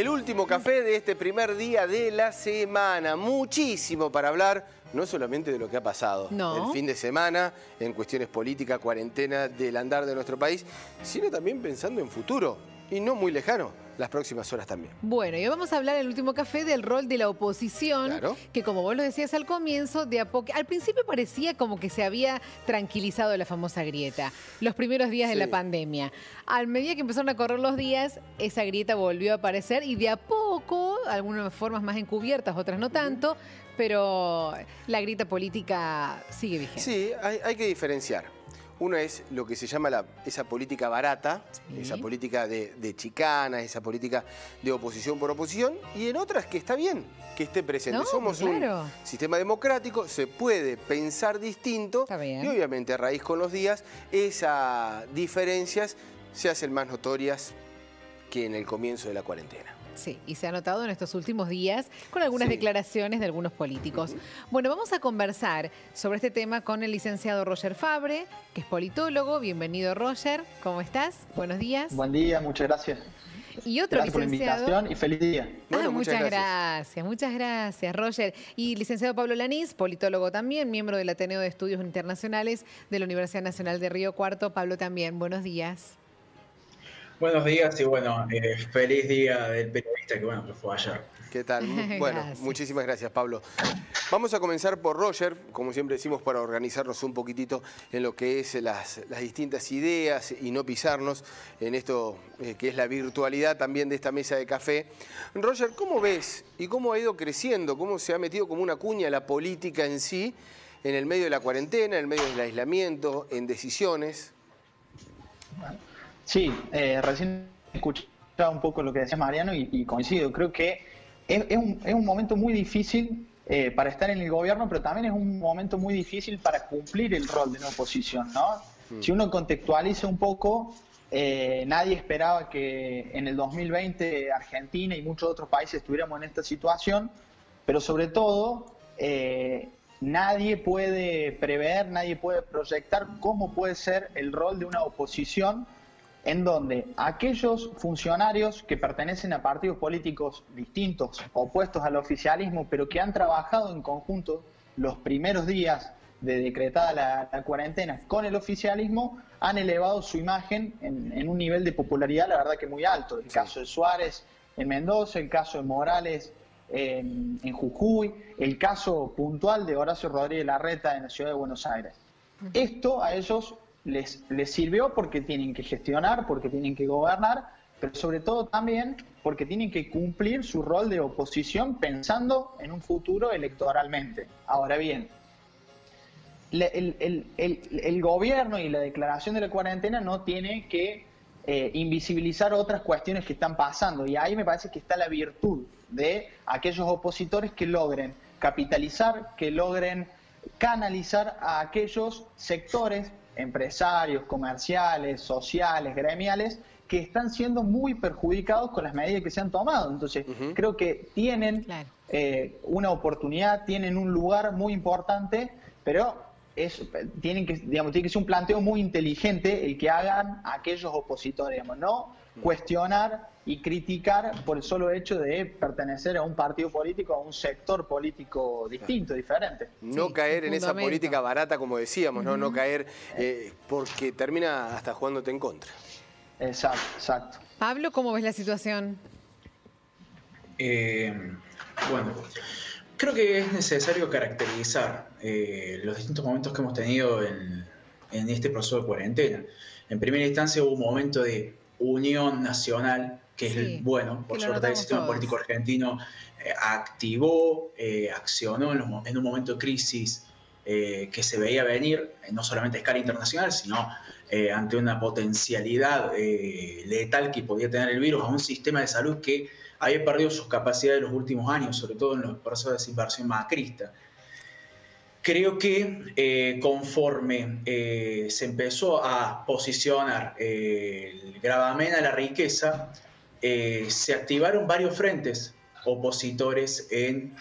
El último café de este primer día de la semana. Muchísimo para hablar, no solamente de lo que ha pasado el fin de semana, en cuestiones políticas, cuarentena, del andar de nuestro país, sino también pensando en futuro, y no muy lejano, las próximas horas también. Bueno, y hoy vamos a hablar en el último café del rol de la oposición, claro, que como vos lo decías al comienzo, de a poco, al principio parecía como que se había tranquilizado la famosa grieta, los primeros días de la pandemia. A medida que empezaron a correr los días, esa grieta volvió a aparecer y de a poco, algunas formas más encubiertas, otras no tanto, pero la grieta política sigue vigente. Sí, hay que diferenciar. Uno es lo que se llama esa política barata, esa política de chicana, esa política de oposición por oposición, y en otras que está bien que esté presente. Somos un sistema democrático, se puede pensar distinto, y obviamente a raíz con los días, esas diferencias se hacen más notorias que en el comienzo de la cuarentena. Sí, y se ha notado en estos últimos días con algunas declaraciones de algunos políticos. Bueno, vamos a conversar sobre este tema con el licenciado Roger Fabre, que es politólogo. Bienvenido, Roger. ¿Cómo estás? Buenos días. Buen día, muchas gracias. Y otro gracias licenciado. Por la invitación y feliz día. Bueno, muchas gracias, Roger. Y licenciado Pablo Lanís, politólogo también, miembro del Ateneo de Estudios Internacionales de la Universidad Nacional de Río Cuarto. Pablo también, buenos días. Buenos días y bueno, feliz día del periodista que fue ayer. ¿Qué tal? Bueno, muchísimas gracias, Pablo. Vamos a comenzar por Roger, como siempre decimos, para organizarnos un poquitito en lo que es las distintas ideas y no pisarnos en esto que es la virtualidad también de esta mesa de café. Roger, ¿cómo ves y cómo ha ido creciendo, cómo se ha metido como una cuña la política en sí, en el medio de la cuarentena, en el medio del aislamiento, en decisiones? Sí, recién escuchaba un poco lo que decía Mariano y coincido. Creo que es un momento muy difícil para estar en el gobierno, pero también es un momento muy difícil para cumplir el rol de la oposición, ¿no? Si uno contextualiza un poco, nadie esperaba que en el 2020 Argentina y muchos otros países estuviéramos en esta situación, pero sobre todo nadie puede prever, nadie puede proyectar cómo puede ser el rol de una oposición en donde aquellos funcionarios que pertenecen a partidos políticos distintos, opuestos al oficialismo, pero que han trabajado en conjunto los primeros días de decretada la cuarentena con el oficialismo, han elevado su imagen en un nivel de popularidad, la verdad que muy alto. El caso de Suárez en Mendoza, el caso de Morales en Jujuy, el caso puntual de Horacio Rodríguez Larreta en la ciudad de Buenos Aires. Esto a ellos les sirvió porque tienen que gestionar, porque tienen que gobernar, pero sobre todo también porque tienen que cumplir su rol de oposición pensando en un futuro electoralmente. Ahora bien, el gobierno y la declaración de la cuarentena no tiene que invisibilizar otras cuestiones que están pasando, y ahí me parece que está la virtud de aquellos opositores que logren capitalizar, que logren canalizar a aquellos sectores empresarios, comerciales, sociales, gremiales, que están siendo muy perjudicados con las medidas que se han tomado. Entonces, creo que tienen una oportunidad, tienen un lugar muy importante, pero tiene que ser un planteo muy inteligente el que hagan aquellos opositores, no cuestionar y criticar por el solo hecho de pertenecer a un partido político, a un sector político distinto, diferente. No caer en esa política barata, como decíamos, no caer porque termina hasta jugándote en contra. Exacto. Pablo, ¿cómo ves la situación? Bueno, creo que es necesario caracterizar los distintos momentos que hemos tenido en este proceso de cuarentena. En primera instancia hubo un momento de unión nacional, que es bueno, por suerte el sistema político argentino activó, accionó en un momento de crisis que se veía venir, no solamente a escala internacional, sino ante una potencialidad letal que podía tener el virus, a un sistema de salud que había perdido sus capacidades en los últimos años, sobre todo en los procesos de desinversión macrista. Creo que conforme se empezó a posicionar el gravamen a la riqueza, se activaron varios frentes opositores en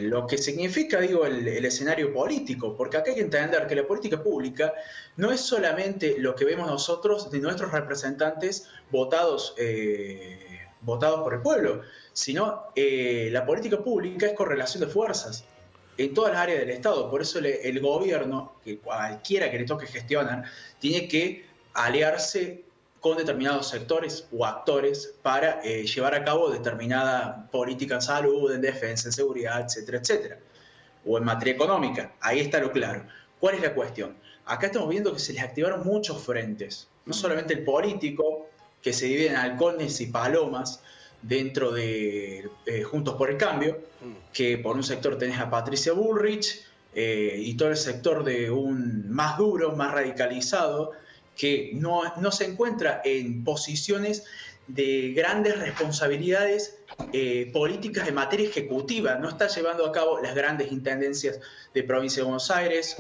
lo que significa, el escenario político, porque acá hay que entender que la política pública no es solamente lo que vemos nosotros de nuestros representantes votados votados por el pueblo, sino la política pública es correlación de fuerzas en todas las áreas del Estado. Por eso el gobierno, que cualquiera que le toque gestionar, tiene que aliarse con determinados sectores o actores para llevar a cabo determinada política en salud, en defensa, en seguridad, etcétera, etcétera. O en materia económica. Ahí está lo claro. ¿Cuál es la cuestión? Acá estamos viendo que se les activaron muchos frentes. No solamente el político, que se divide en halcones y palomas dentro de Juntos por el Cambio, que por un sector tenés a Patricia Bullrich y todo el sector de un más duro, más radicalizado, que no se encuentra en posiciones de grandes responsabilidades políticas en materia ejecutiva, no está llevando a cabo las grandes intendencias de provincia de Buenos Aires,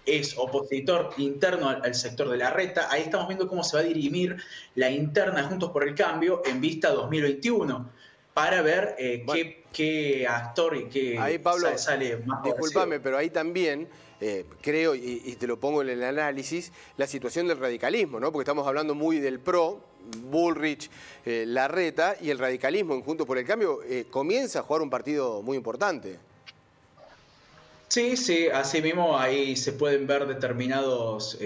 es opositor interno al sector de Larreta. Ahí estamos viendo cómo se va a dirimir la interna Juntos por el Cambio en vista 2021, para ver qué actor y qué ahí, Pablo, sale más. Discúlpame, pero ahí también creo, y te lo pongo en el análisis, la situación del radicalismo, ¿no? Porque estamos hablando muy del PRO, Bullrich, Larreta, y el radicalismo en Juntos por el Cambio comienza a jugar un partido muy importante. Sí, sí, así mismo ahí se pueden ver determinados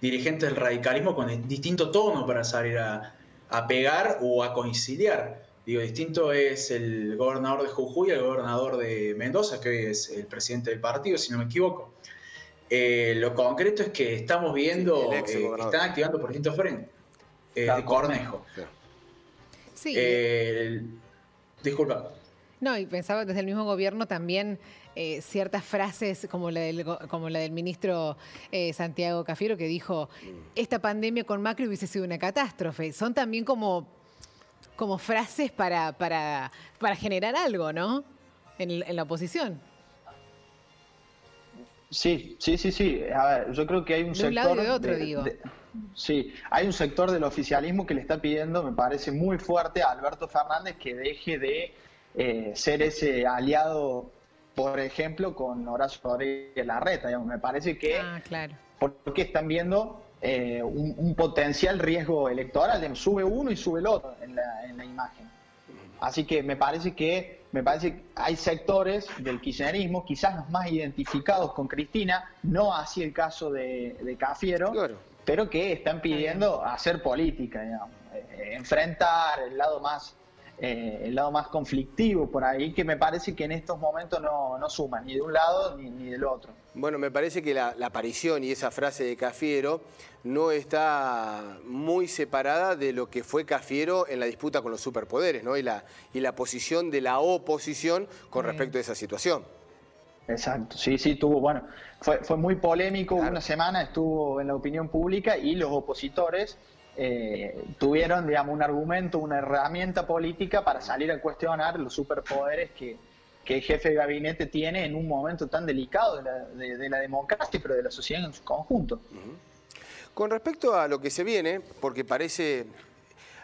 dirigentes del radicalismo con distinto tono para salir a pegar o a conciliar. Digo, distinto es el gobernador de Jujuy y el gobernador de Mendoza, que hoy es el presidente del partido, si no me equivoco. Lo concreto es que estamos viendo que están activando por distintos frentes. De Cornejo. Sí. Disculpa. No, y pensaba desde el mismo gobierno también ciertas frases como la del ministro Santiago Cafiero, que dijo, esta pandemia con Macri hubiese sido una catástrofe. Son también como frases para generar algo, ¿no? En la oposición. Sí. A ver, yo creo que hay un sector... De un lado y de otro, digo. Sí, hay un sector del oficialismo que le está pidiendo, me parece muy fuerte, a Alberto Fernández que deje de ser ese aliado, por ejemplo, con Horacio Rodríguez Larreta. Digamos. Me parece que... claro. Porque están viendo un potencial riesgo electoral, digamos, sube uno y sube el otro en la imagen. Así que me parece que hay sectores del kirchnerismo, quizás los más identificados con Cristina, no así el caso de Cafiero, claro, pero que están pidiendo hacer política, digamos, enfrentar el lado más conflictivo por ahí, que me parece que en estos momentos no suma ni de un lado ni del otro. Bueno, me parece que la aparición y esa frase de Cafiero no está muy separada de lo que fue Cafiero en la disputa con los superpoderes, ¿no? Y la posición de la oposición con respecto a esa situación. Exacto, sí, tuvo, bueno, fue muy polémico, claro. Una semana estuvo en la opinión pública y los opositores tuvieron, digamos, un argumento, una herramienta política para salir a cuestionar los superpoderes que el jefe de gabinete tiene en un momento tan delicado de la democracia, pero de la sociedad en su conjunto. Con respecto a lo que se viene, porque parece...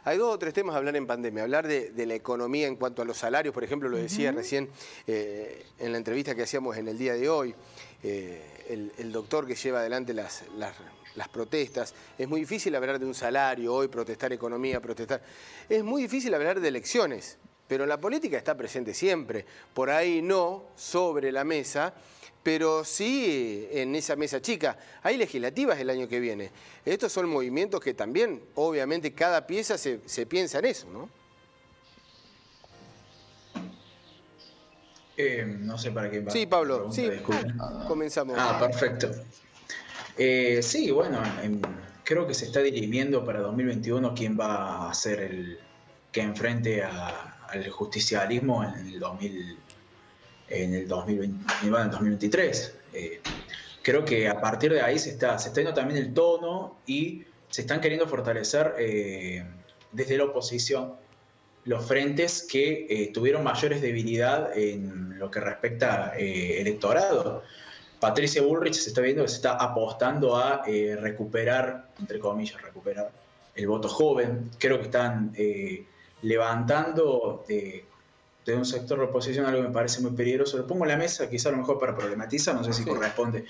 Hay 2 o 3 temas a hablar en pandemia. Hablar de la economía en cuanto a los salarios, por ejemplo, lo decía recién en la entrevista que hacíamos en el día de hoy, el doctor que lleva adelante las protestas. Es muy difícil hablar de un salario hoy, protestar economía, protestar... Es muy difícil hablar de elecciones, pero la política está presente siempre. Por ahí no sobre la mesa, pero sí en esa mesa chica. Hay legislativas el año que viene. Estos son movimientos que también, obviamente, cada pieza se piensa en eso, ¿no? No sé para qué va. Sí, Pablo, sí, comenzamos. Perfecto. Sí, bueno, creo que se está dirimiendo para 2021 quién va a ser el que enfrente al justicialismo en el 2023. Creo que a partir de ahí se está viendo también el tono y se están queriendo fortalecer desde la oposición los frentes que tuvieron mayores debilidad en lo que respecta electorado. Patricia Bullrich se está viendo que se está apostando a recuperar, entre comillas, recuperar el voto joven. Creo que están levantando de un sector de oposición algo que me parece muy peligroso. Lo pongo en la mesa, quizá a lo mejor para problematizar, no sé si corresponde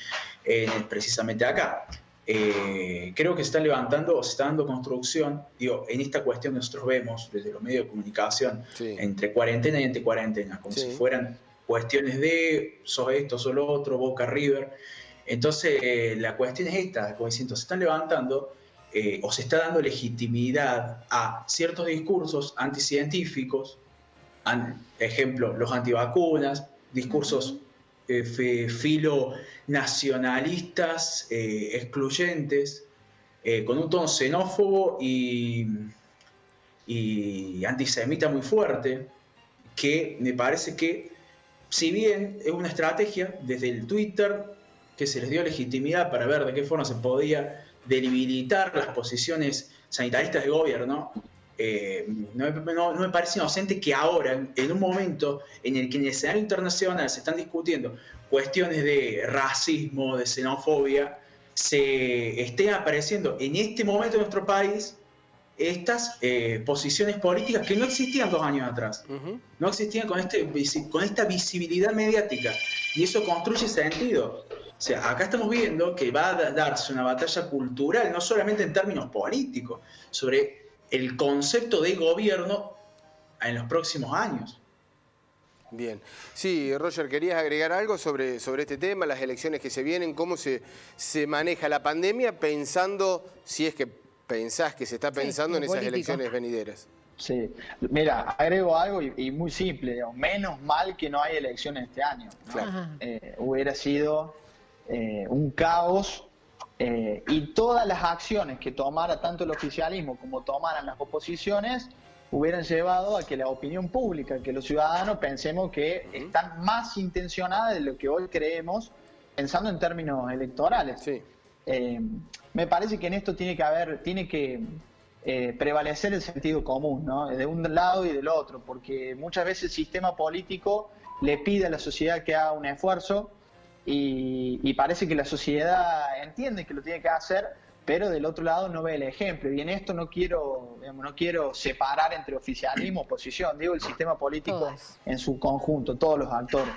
precisamente acá. creo que se está levantando o se está dando construcción, digo, en esta cuestión que nosotros vemos desde los medios de comunicación, entre cuarentena y anticuarentena, como si fueran cuestiones de sos esto, sos lo otro, Boca, River. Entonces, la cuestión es esta, como diciendo, se están levantando o se está dando legitimidad a ciertos discursos anticientíficos, ejemplo, los antivacunas, discursos filonacionalistas, excluyentes, con un tono xenófobo y antisemita muy fuerte, que me parece que, si bien es una estrategia desde el Twitter que se les dio legitimidad para ver de qué forma se podía debilitar las posiciones sanitaristas del gobierno, no me parece inocente que ahora, en un momento en el que en el escenario internacional se están discutiendo cuestiones de racismo, de xenofobia, se estén apareciendo en este momento en nuestro país estas posiciones políticas que no existían 2 años atrás. No existían con esta visibilidad mediática. Y eso construye sentido. O sea, acá estamos viendo que va a darse una batalla cultural, no solamente en términos políticos, sobre el concepto de gobierno en los próximos años. Bien. Sí, Roger, ¿querías agregar algo sobre este tema, las elecciones que se vienen, cómo se maneja la pandemia, pensando, si es que pensás que se está pensando en esas elecciones venideras? Sí, mira, agrego algo y muy simple, digamos, menos mal que no hay elecciones este año, ¿no? Claro. Hubiera sido un caos y todas las acciones que tomara tanto el oficialismo como tomaran las oposiciones hubieran llevado a que la opinión pública, que los ciudadanos pensemos que están más intencionadas de lo que hoy creemos, pensando en términos electorales. Sí. Me parece que en esto tiene que prevalecer el sentido común, ¿no? De un lado y del otro, porque muchas veces el sistema político le pide a la sociedad que haga un esfuerzo y parece que la sociedad entiende que lo tiene que hacer, pero del otro lado no ve el ejemplo. Y en esto no quiero separar entre oficialismo y oposición, digo el sistema político en su conjunto, todos los actores.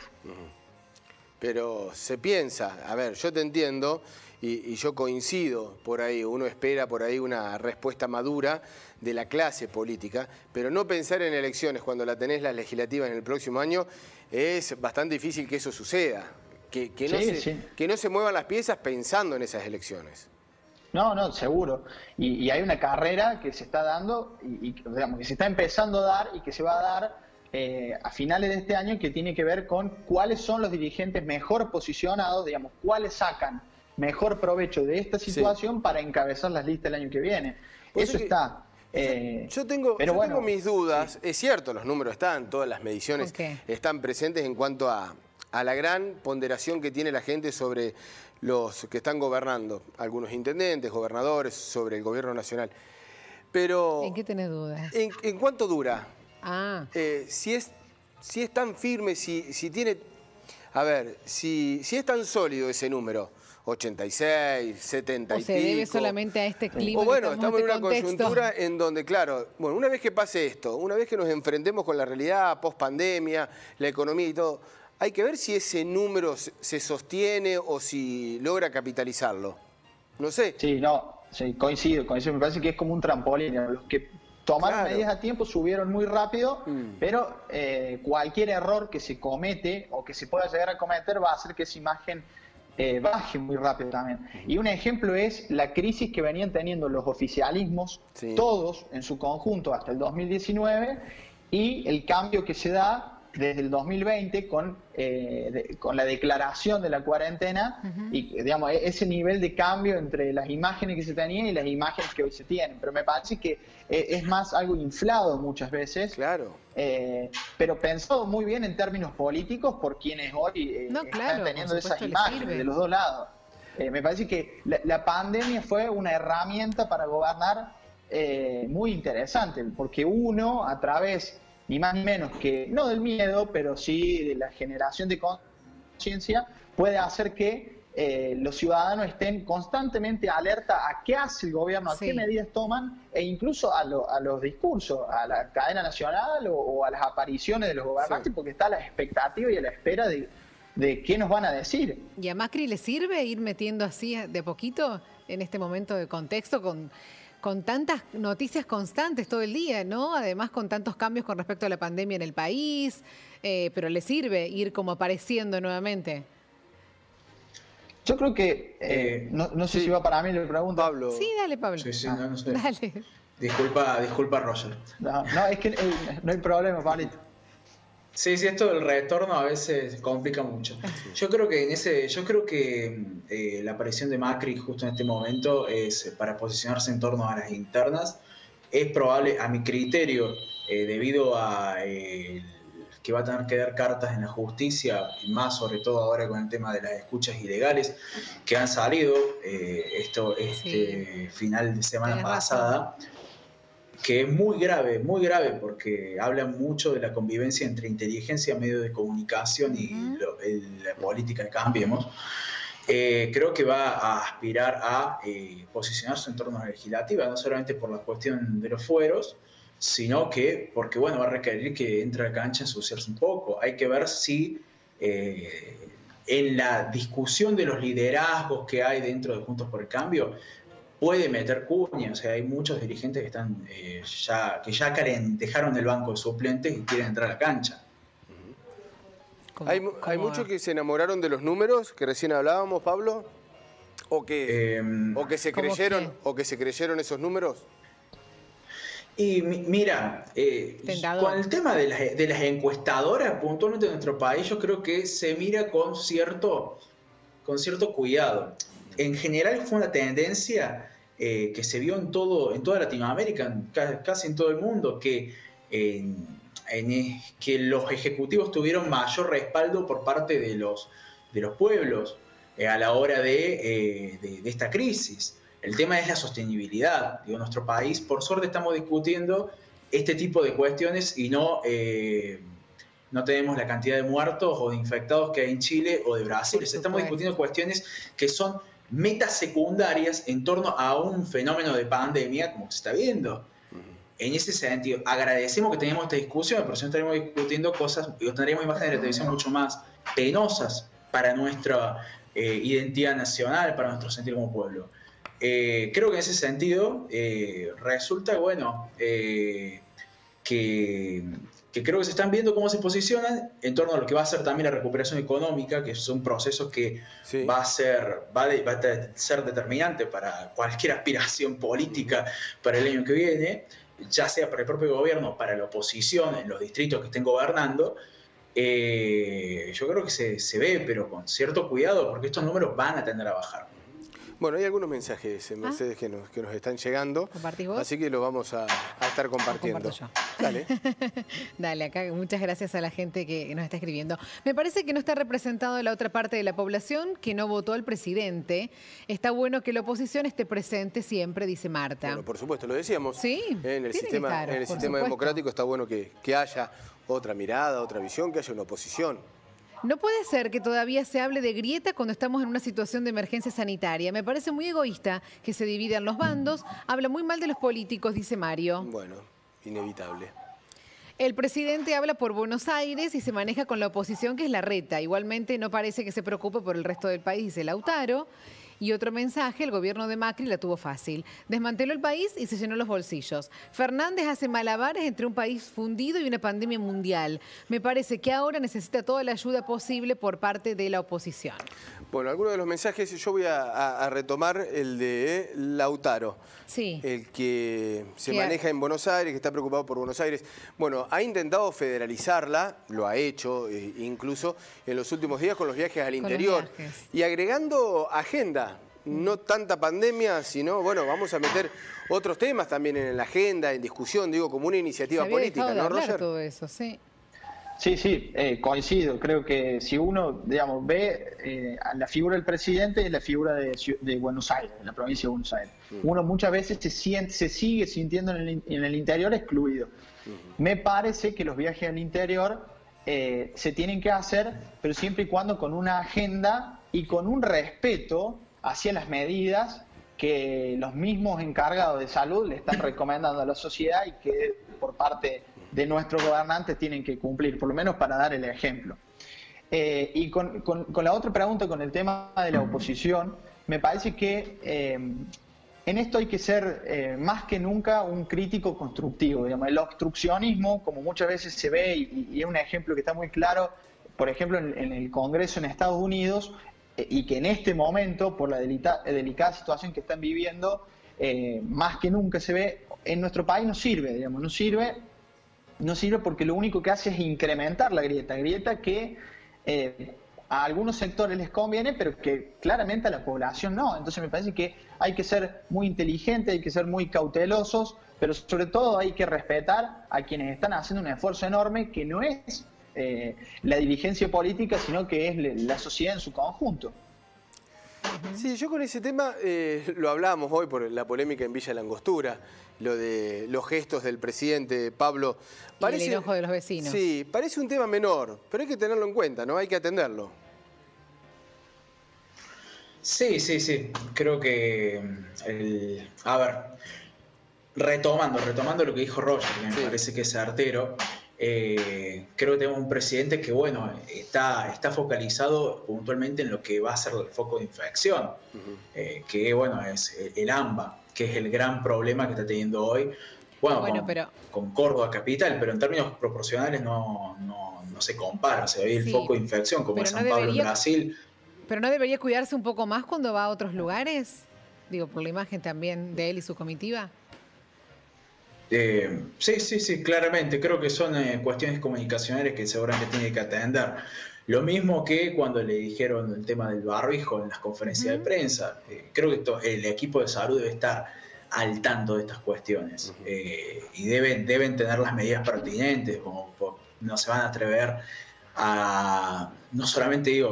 Pero se piensa, a ver, yo te entiendo y yo coincido por ahí, uno espera por ahí una respuesta madura de la clase política, pero no pensar en elecciones cuando la tenés las legislativas en el próximo año es bastante difícil que eso suceda, que no se muevan las piezas pensando en esas elecciones. No, seguro. Y hay una carrera que se está dando, digamos, que se está empezando a dar y que se va a dar a finales de este año, que tiene que ver con cuáles son los dirigentes mejor posicionados, digamos, cuáles sacan mejor provecho de esta situación para encabezar las listas el año que viene. Eso está. Yo tengo mis dudas. Es cierto, los números están, todas las mediciones están presentes en cuanto a la gran ponderación que tiene la gente sobre los que están gobernando, algunos intendentes, gobernadores, sobre el gobierno nacional. Pero ¿en qué tenés dudas? ¿En cuánto dura? Si es tan firme, si tiene... A ver, si es tan sólido ese número, 86, 70 y pico... ¿O se debe solamente a este clima? O bueno, estamos en una coyuntura en donde, claro, bueno, una vez que pase esto, una vez que nos enfrentemos con la realidad, post-pandemia, la economía y todo, hay que ver si ese número se sostiene o si logra capitalizarlo. No sé. Sí, coincido. Me parece que es como un trampolín. Los que tomaron medidas a tiempo subieron muy rápido, pero cualquier error que se comete o que se pueda llegar a cometer va a hacer que esa imagen baje muy rápido también. Y un ejemplo es la crisis que venían teniendo los oficialismos, todos en su conjunto hasta el 2019, y el cambio que se da desde el 2020 con la declaración de la cuarentena y, digamos, ese nivel de cambio entre las imágenes que se tenían y las imágenes que hoy se tienen. Pero me parece que es más algo inflado muchas veces, pero pensado muy bien en términos políticos por quienes hoy están teniendo esas imágenes de los dos lados. Me parece que la pandemia fue una herramienta para gobernar muy interesante, porque uno, a través ni más ni menos que, no del miedo, pero sí de la generación de conciencia, puede hacer que los ciudadanos estén constantemente alerta a qué hace el gobierno, a qué medidas toman, e incluso a los discursos, a la cadena nacional o a las apariciones de los gobernantes, porque está a la expectativa y a la espera de de qué nos van a decir. ¿Y a Macri le sirve ir metiendo así de poquito en este momento de contexto con tantas noticias constantes todo el día, ¿no? Además con tantos cambios con respecto a la pandemia en el país, pero le sirve ir como apareciendo nuevamente? Yo creo que, no sé si va para mí la pregunta. Pablo. Sí, dale, Pablo. Sí, no sé. Dale. Disculpa, Roger. No, es que no hay problema, Pablito. Sí, esto del retorno a veces complica mucho. Yo creo que la aparición de Macri justo en este momento es para posicionarse en torno a las internas. Es probable, a mi criterio, debido a que va a tener que dar cartas en la justicia, más sobre todo ahora con el tema de las escuchas ilegales que han salido final de semana pasada. Que es muy grave, porque habla mucho de la convivencia entre inteligencia, medios de comunicación y la política de Cambiemos. Creo que va a aspirar a posicionarse en torno a la legislativa, no solamente por la cuestión de los fueros, sino que porque va a requerir que entre a la cancha a ensuciarse un poco. Hay que ver si en la discusión de los liderazgos que hay dentro de Juntos por el Cambio puede meter cuña. O sea, hay muchos dirigentes que están dejaron el banco de suplentes y quieren entrar a la cancha. ¿Hay muchos que se enamoraron de los números que recién hablábamos, Pablo? ¿O que se creyeron esos números? Y mira, con el tema de las encuestadoras, puntualmente en nuestro país, yo creo que se mira con cierto cuidado. En general fue una tendencia que se vio en toda Latinoamérica, casi en todo el mundo, que los ejecutivos tuvieron mayor respaldo por parte de los pueblos a la hora de esta crisis. El tema es la sostenibilidad. Digo, nuestro país, por suerte, estamos discutiendo este tipo de cuestiones y no tenemos la cantidad de muertos o de infectados que hay en Chile o de Brasil. Estamos discutiendo cuestiones que son metas secundarias en torno a un fenómeno de pandemia como se está viendo. En ese sentido, agradecemos que tengamos esta discusión, pero si no estaríamos discutiendo cosas y tendríamos imágenes de la televisión mucho más penosas para nuestra identidad nacional, para nuestro sentido como pueblo. Creo que en ese sentido resulta que creo que se están viendo cómo se posicionan en torno a lo que va a ser también la recuperación económica, que es un proceso que va a ser determinante para cualquier aspiración política para el año que viene, ya sea para el propio gobierno, para la oposición en los distritos que estén gobernando. Yo creo que se ve, pero con cierto cuidado, porque estos números van a tender a bajar. Bueno, hay algunos mensajes, Mercedes, que nos están llegando. ¿Compartís vos? Así que los vamos a estar compartiendo. Comparto yo. Dale. Dale, acá muchas gracias a la gente que nos está escribiendo. Me parece que no está representado la otra parte de la población que no votó al presidente. Está bueno que la oposición esté presente siempre, dice Marta. Bueno, por supuesto, lo decíamos. Sí, en el sistema democrático está bueno que haya otra mirada, otra visión, que haya una oposición. No puede ser que todavía se hable de grieta cuando estamos en una situación de emergencia sanitaria. Me parece muy egoísta que se dividan los bandos. Habla muy mal de los políticos, dice Mario. Bueno, inevitable. El presidente habla por Buenos Aires y se maneja con la oposición, que es la reta. Igualmente no parece que se preocupe por el resto del país, dice Lautaro. Y otro mensaje, el gobierno de Macri la tuvo fácil. Desmanteló el país y se llenó los bolsillos. Fernández hace malabares entre un país fundido y una pandemia mundial. Me parece que ahora necesita toda la ayuda posible por parte de la oposición. Bueno, algunos de los mensajes, yo voy a retomar el de Lautaro. Sí. El que se maneja en Buenos Aires, que está preocupado por Buenos Aires. Bueno, ha intentado federalizarla, lo ha hecho incluso en los últimos días con los viajes al interior. Y agregando agenda. No tanta pandemia, sino, bueno, vamos a meter otros temas también en la agenda, en discusión, digo, como una iniciativa política, ¿no, Roger? Todo eso, sí. Sí, coincido. Creo que si uno, digamos, ve la figura del presidente es la figura de Buenos Aires, de la provincia de Buenos Aires. Uno muchas veces se sigue sintiendo en el interior excluido. Me parece que los viajes al interior se tienen que hacer, pero siempre y cuando con una agenda y con un respeto hacia las medidas que los mismos encargados de salud le están recomendando a la sociedad y que por parte de nuestros gobernantes tienen que cumplir, por lo menos para dar el ejemplo. Y con la otra pregunta, con el tema de la oposición, me parece que en esto hay que ser más que nunca un crítico constructivo. Digamos. El obstruccionismo, como muchas veces se ve, y es un ejemplo que está muy claro, por ejemplo, en el Congreso en Estados Unidos, y que en este momento, por la delicada situación que están viviendo, más que nunca se ve, en nuestro país no sirve, digamos, no sirve porque lo único que hace es incrementar la grieta que a algunos sectores les conviene, pero que claramente a la población no. Entonces me parece que hay que ser muy inteligentes, hay que ser muy cautelosos, pero sobre todo hay que respetar a quienes están haciendo un esfuerzo enorme, que no es la dirigencia política, sino que es la sociedad en su conjunto. Sí, yo con ese tema lo hablábamos hoy por la polémica en Villa La Angostura, lo de los gestos del presidente Pablo. Parece, y el enojo de los vecinos. Sí, parece un tema menor, pero hay que tenerlo en cuenta, ¿no? Hay que atenderlo. Sí. Creo que, a ver, retomando lo que dijo Roger, que me parece que es certero. Creo que tenemos un presidente que, bueno, está focalizado puntualmente en lo que va a ser el foco de infección, que, bueno, es el AMBA, que es el gran problema que está teniendo hoy, con Córdoba capital, pero en términos proporcionales no se compara. O sea, hoy el foco de infección, como es San Pablo en Brasil. ¿Pero no debería cuidarse un poco más cuando va a otros lugares? Digo, por la imagen también de él y su comitiva. Sí, claramente. Creo que son cuestiones comunicacionales que seguramente tiene que atender. Lo mismo que cuando le dijeron el tema del barbijo en las conferencias de prensa. Creo que el equipo de salud debe estar al tanto de estas cuestiones y deben tener las medidas pertinentes, como no se van a atrever a, no solamente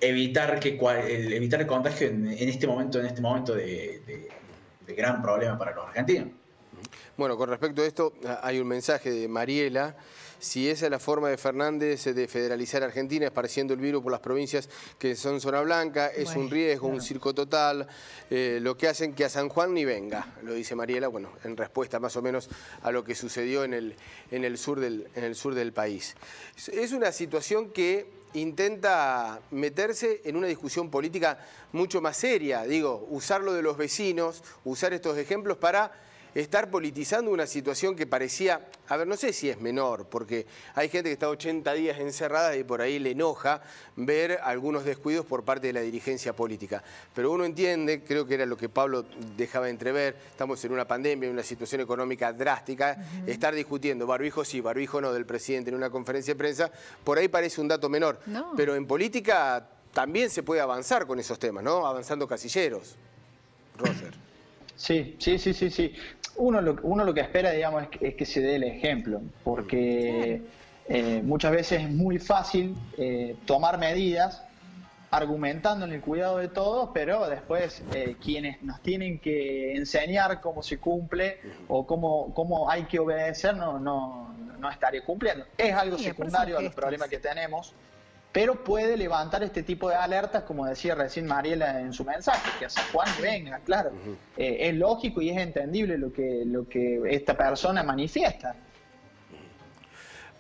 evitar el contagio en este momento de gran problema para los argentinos. Bueno, con respecto a esto, hay un mensaje de Mariela. Si esa es la forma de Fernández de federalizar Argentina, esparciendo el virus por las provincias que son zona blanca, es un riesgo, un circo total, lo que hacen que a San Juan ni venga, lo dice Mariela, bueno, en respuesta más o menos a lo que sucedió en el sur del país. Es una situación que intenta meterse en una discusión política mucho más seria, digo, usar lo de los vecinos, usar estos ejemplos para estar politizando una situación que parecía, a ver, no sé si es menor, porque hay gente que está 80 días encerrada y por ahí le enoja ver algunos descuidos por parte de la dirigencia política. Pero uno entiende, creo que era lo que Pablo dejaba entrever, estamos en una pandemia, en una situación económica drástica, estar discutiendo barbijo sí, barbijo no del presidente en una conferencia de prensa, por ahí parece un dato menor. No. Pero en política también se puede avanzar con esos temas, ¿no? Avanzando casilleros. Roger. Sí. Uno lo que espera, digamos, es que se dé el ejemplo, porque muchas veces es muy fácil tomar medidas argumentando en el cuidado de todos, pero después quienes nos tienen que enseñar cómo se cumple o cómo hay que obedecer no estaría cumpliendo. Es algo secundario a los problemas que tenemos, pero puede levantar este tipo de alertas, como decía recién Mariela en su mensaje, que a San Juan venga, claro. Es lógico y es entendible lo que esta persona manifiesta.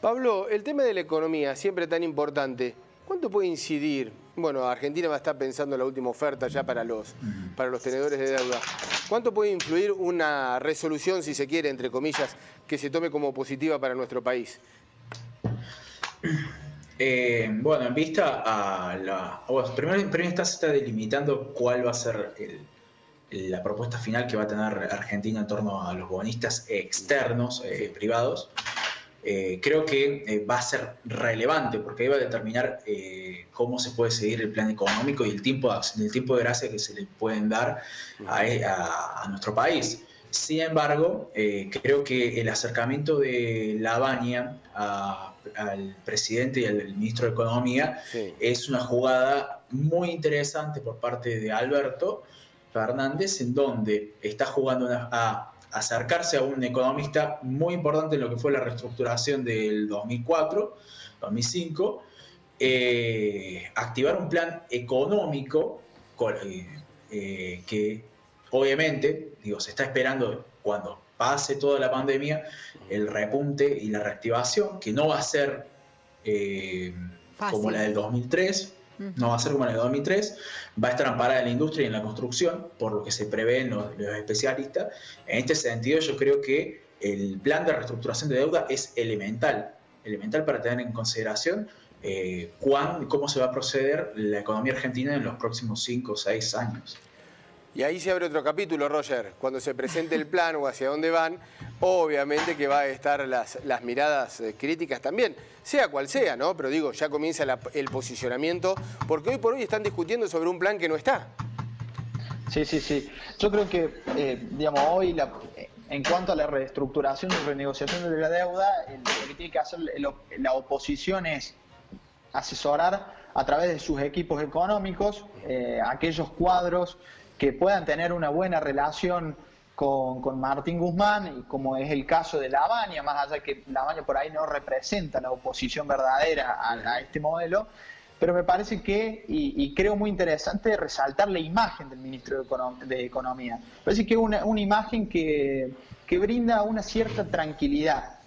Pablo, el tema de la economía, siempre tan importante, ¿cuánto puede incidir? Bueno, Argentina va a estar pensando en la última oferta ya para los tenedores de deuda. ¿Cuánto puede influir una resolución, si se quiere, entre comillas, que se tome como positiva para nuestro país? Bueno, en vista a primero se está delimitando cuál va a ser la propuesta final que va a tener Argentina en torno a los bonistas externos, privados. Creo que va a ser relevante porque ahí va a determinar cómo se puede seguir el plan económico y el tiempo de gracia que se le pueden dar a nuestro país. Sin embargo, creo que el acercamiento de Lavagna al presidente y al ministro de Economía es una jugada muy interesante por parte de Alberto Fernández, en donde está jugando a acercarse a un economista muy importante en lo que fue la reestructuración del 2004, 2005, activar un plan económico que obviamente, se está esperando cuando pase toda la pandemia el repunte y la reactivación, que no va a ser como la del 2003. No va a ser como la del 2003, va a estar amparada en la industria y en la construcción, por lo que se prevén los especialistas. En este sentido, yo creo que el plan de reestructuración de deuda es elemental para tener en consideración cómo se va a proceder la economía argentina en los próximos 5 o 6 años. Y ahí se abre otro capítulo, Roger. Cuando se presente el plan o hacia dónde van, obviamente que va a estar las miradas críticas también, sea cual sea, ¿no? Pero digo, ya comienza el posicionamiento, porque hoy por hoy están discutiendo sobre un plan que no está. Sí. Yo creo que, digamos, hoy en cuanto a la reestructuración y renegociación de la deuda, lo que tiene que hacer la oposición es asesorar a través de sus equipos económicos aquellos cuadros que puedan tener una buena relación con Martín Guzmán, y como es el caso de Lavagna, más allá que Lavagna por ahí no representa la oposición verdadera a este modelo, pero me parece que, y creo muy interesante, resaltar la imagen del ministro de Economía. Me parece que es una imagen que brinda una cierta tranquilidad,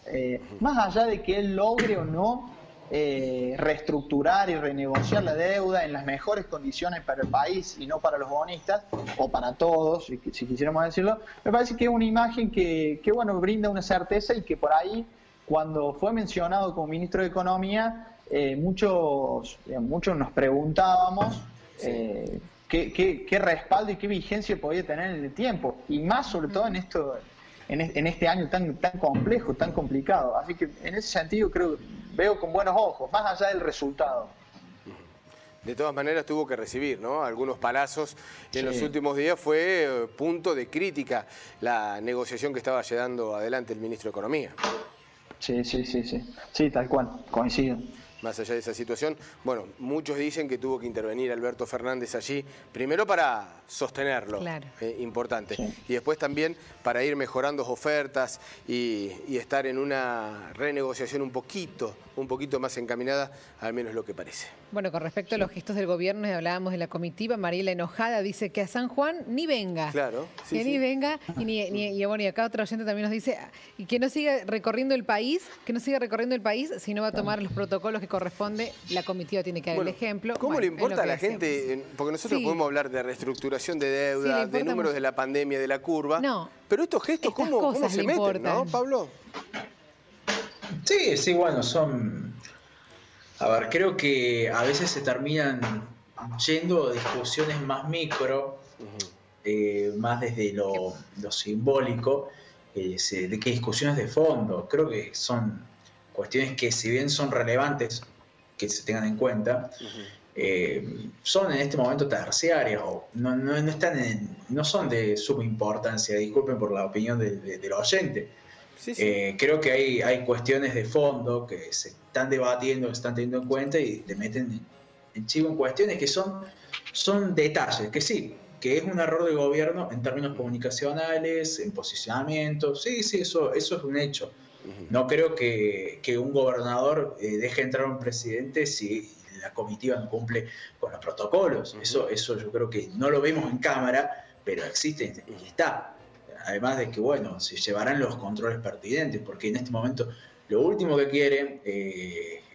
más allá de que él logre o no reestructurar y renegociar la deuda en las mejores condiciones para el país y no para los bonistas, o para todos, si quisiéramos decirlo. Me parece que es una imagen que bueno, brinda una certeza, y que por ahí, cuando fue mencionado como ministro de Economía, muchos nos preguntábamos qué respaldo y qué vigencia podía tener en el tiempo, y más sobre todo en este año tan complejo, tan complicado. Así que en ese sentido veo con buenos ojos, más allá del resultado. De todas maneras tuvo que recibir, ¿no?, algunos palazos. En los últimos días fue punto de crítica la negociación que estaba llevando adelante el ministro de Economía. Sí, tal cual, coincido. Más allá de esa situación, bueno, muchos dicen que tuvo que intervenir Alberto Fernández allí, primero para sostenerlo, claro, importante, sí, y después también para ir mejorando ofertas y estar en una renegociación un poquito más encaminada, al menos lo que parece. Bueno, con respecto a los gestos del gobierno, hablábamos de la comitiva. Mariela, enojada, dice que a San Juan ni venga. Claro, sí, ni venga, y bueno, y acá otra oyente también nos dice y que no siga recorriendo el país, si no va a tomar los protocolos que corresponde. La comitiva tiene que dar el ejemplo. ¿Cómo le importa a la gente? Porque nosotros podemos hablar de reestructuración de deuda, de números de la pandemia, de la curva, pero estos gestos, ¿cómo se meten, no, Pablo? Sí, bueno, son... A ver, creo que a veces se terminan yendo a discusiones más micro, más desde lo simbólico, de que discusiones de fondo. Creo que son cuestiones que, si bien son relevantes que se tengan en cuenta, son en este momento terciarias, o no son de suma importancia. Disculpen por la opinión del oyente. Creo que hay cuestiones de fondo que se están debatiendo, que se están teniendo en cuenta, y te meten en chivo en cuestiones que son detalles, que es un error del gobierno en términos comunicacionales, en posicionamiento. Eso es un hecho. No creo que un gobernador deje entrar a un presidente si la comitiva no cumple con los protocolos. Eso yo creo que no lo vemos en cámara, pero existe y está. Además de que, bueno, se llevarán los controles pertinentes, porque en este momento lo último que quiere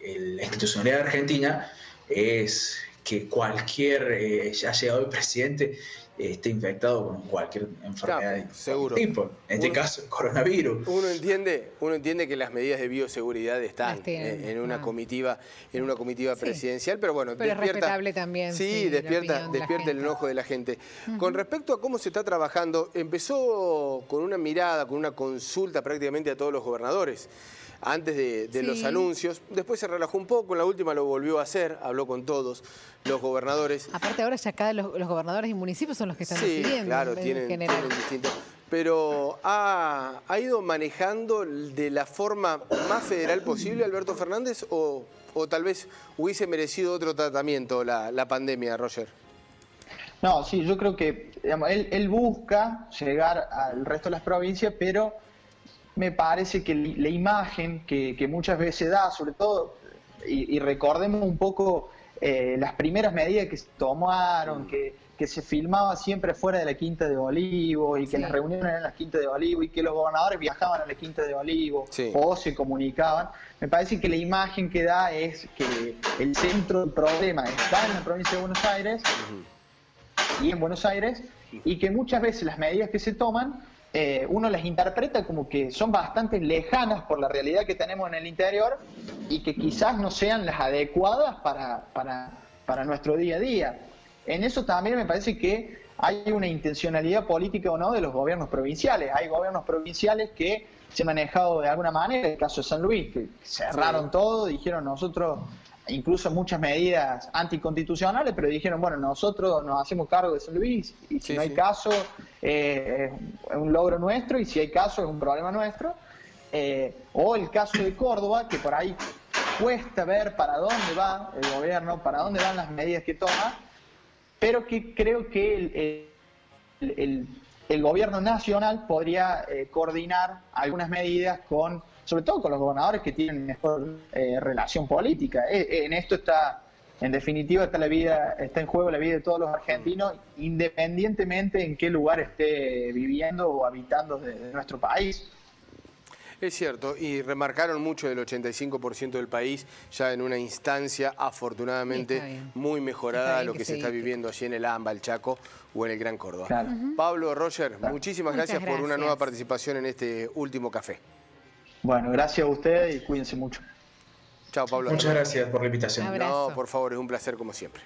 la institucionalidad argentina es que cualquier ya llegado el presidente esté infectado con cualquier enfermedad de tipo. En este caso, el coronavirus. Uno entiende que las medidas de bioseguridad están en una comitiva presidencial, pero bueno, pero es respetable también. Sí, despierta el enojo de la gente. Con respecto a cómo se está trabajando, empezó con una mirada, con una consulta prácticamente a todos los gobernadores antes de los anuncios. Después se relajó un poco, en la última lo volvió a hacer, habló con todos los gobernadores. Aparte ahora ya cada los gobernadores y municipios son los que están decidiendo. Claro, tienen distinto. Pero ha ido manejando de la forma más federal posible Alberto Fernández, o tal vez hubiese merecido otro tratamiento la pandemia, Roger. No, sí, yo creo que, digamos, él busca llegar al resto de las provincias, pero me parece que la imagen que muchas veces da, sobre todo, y recordemos un poco las primeras medidas que se tomaron, que que se filmaba siempre fuera de la Quinta de Olivos y que las reuniones eran en la Quinta de Olivos y que los gobernadores viajaban a la Quinta de Olivos o se comunicaban. Me parece que la imagen que da es que el centro del problema está en la provincia de Buenos Aires y en Buenos Aires, y que muchas veces las medidas que se toman uno las interpreta como que son bastante lejanas por la realidad que tenemos en el interior y que quizás no sean las adecuadas para nuestro día a día. En eso también me parece que hay una intencionalidad política o no de los gobiernos provinciales. Hay gobiernos provinciales que se han manejado de alguna manera, el caso de San Luis, que cerraron todo, dijeron nosotros, incluso muchas medidas anticonstitucionales, pero dijeron, bueno, nosotros nos hacemos cargo de San Luis y si no hay caso es un logro nuestro y si hay caso es un problema nuestro. O el caso de Córdoba, que por ahí cuesta ver para dónde va el gobierno, para dónde van las medidas que toma, pero que creo que el gobierno nacional podría coordinar algunas medidas sobre todo con los gobernadores que tienen mejor relación política. En esto está, en definitiva, está en juego la vida de todos los argentinos, independientemente en qué lugar esté viviendo o habitando de nuestro país. Es cierto, y remarcaron mucho del 85% del país ya en una instancia afortunadamente muy mejorada a lo que se está viviendo allí en el AMBA, el Chaco o en el Gran Córdoba. Claro. Pablo, Roger, muchísimas gracias por una nueva participación en este último café. Bueno, gracias a ustedes y cuídense mucho. Chao, Pablo. Muchas gracias por la invitación. No, por favor, es un placer como siempre.